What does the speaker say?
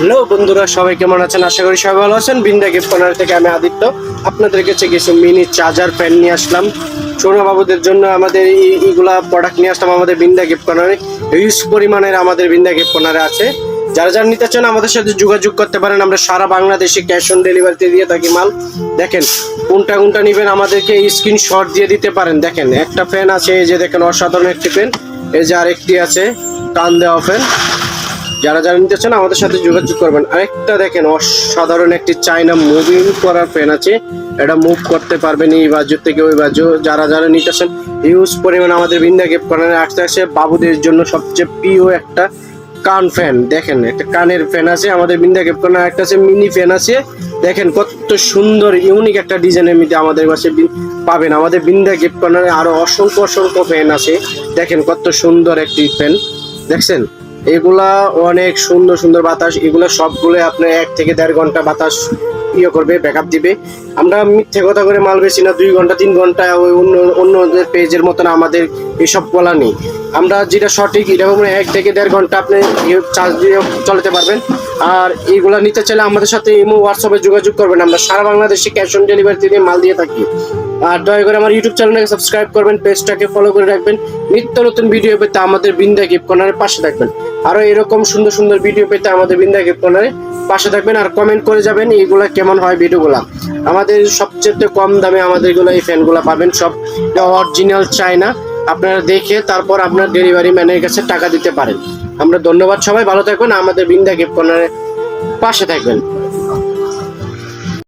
Hello বন্ধুরা, সবাই কেমন আছেন? আশা করি সবাই ভালো আছেন। বিন্দা গিফট কর্নার থেকে আমি আদিত্য আপনাদের কাছে কিছু মিনি চার্জার ফ্যান নিয়ে আসলাম ছোট বাবুদের জন্য। আমাদের এইগুলা প্রোডাক্ট নিয়ে আসলাম আমাদের বিন্দা গিফট কর্নারে। হিউজ পরিমাণের আমাদের বিন্দা গিফট কর্নারে আছে। যারা যারা নিতে চান আমাদের সাথে যোগাযোগ করতে পারেন। আমরা সারা বাংলাদেশে ক্যাশ অন ডেলিভারিতে দিয়ে থাকি মাল। দেখেন কোনটা কোনটা নেবেন আমাদেরকে স্ক্রিনশট দিয়ে দিতে পারেন। দেখেন একটা ফ্যান আছে, এই যে দেখেন অসাধারণ একটি ফ্যান। এই যে আরেকটি আছে কান দেওয়া ফ্যান। যারা যারা নিতে চান আমাদের সাথে যোগাযোগ করবেন। আরেকটা দেখেন অসাধারণ একটি চায়না মুভিং করার ফ্যান আছে। এটা মুভ করতে পারবেন এই বাজু থেকে ওই বাজু। যারা যারা নিতে চান হিউজ পরিমাণ আমাদের বিন্দা গিফট কর্নারে আসছে বাবুদের জন্য সবচেয়ে প্রিয় একটা কান ফ্যান। দেখেন একটা কানের ফ্যান আছে আমাদের বিন্দা গিফট কর্নারে। একটা আছে মিনি ফ্যান আছে। দেখেন কত সুন্দর ইউনিক একটা ডিজাইনের মধ্যে আমাদের কাছে পাবেন। আমাদের বিন্দা গিফট কর্নারে আরো অসংখ্য অসংখ্য ফ্যান আছে। দেখেন কত সুন্দর একটি ফ্যান দেখছেন। এগুলা অনেক সুন্দর সুন্দর বাতাস। এগুলো সবগুলো আপনার 1 থেকে 1.5 ঘন্টা বাতাস করবে, ব্যাকআপ দিবে। আমরা মিথ্যে কথা করে মাল বেশি না, 2 ঘন্টা 3 ঘন্টা ওই অন্যদের পেজের মতন আমাদের এসব বলা নেই। আমরা যেটা সঠিক এরকম 1 থেকে 1.5 ঘন্টা আপনি চার্জ দিয়ে চালাতে পারবেন। আর এইগুলা নিতে চাইলে আমাদের সাথে ইমো হোয়াটসঅ্যাপে যোগাযোগ করবেন। আমরা সারা বাংলাদেশে ক্যাশ অন ডেলিভারিতে দিয়ে মাল দিয়ে থাকি। আর দয়া করে আমার ইউটিউব চ্যানেলটাকে সাবস্ক্রাইব করবেন, পেজটাকে ফলো করে রাখবেন। নিত্য নতুন ভিডিও পেতে আমাদের বিন্দা গিফট কর্নারের পাশে থাকবেন। আরো এরকম সুন্দর সুন্দর ভিডিও পেতে আমাদের বিন্দা গিফট কর্নারের পাশে থাকবেন। আর কমেন্ট করে যাবেন এইগুলা কেমন হয় ভিডিওগুলা। আমাদের সবচেয়ে কম দামে আমাদের এই ফ্যানগুলা পাবেন, সব অরিজিনাল চায়না। আপনারা দেখে তারপর আপনার ডেলিভারি ম্যানের কাছে টাকা দিতে পারেন। আমরা ধন্যবাদ, সবাই ভালো থাকবেন, আমাদের বিন্দা গিফট কর্নারের পাশে থাকবেন।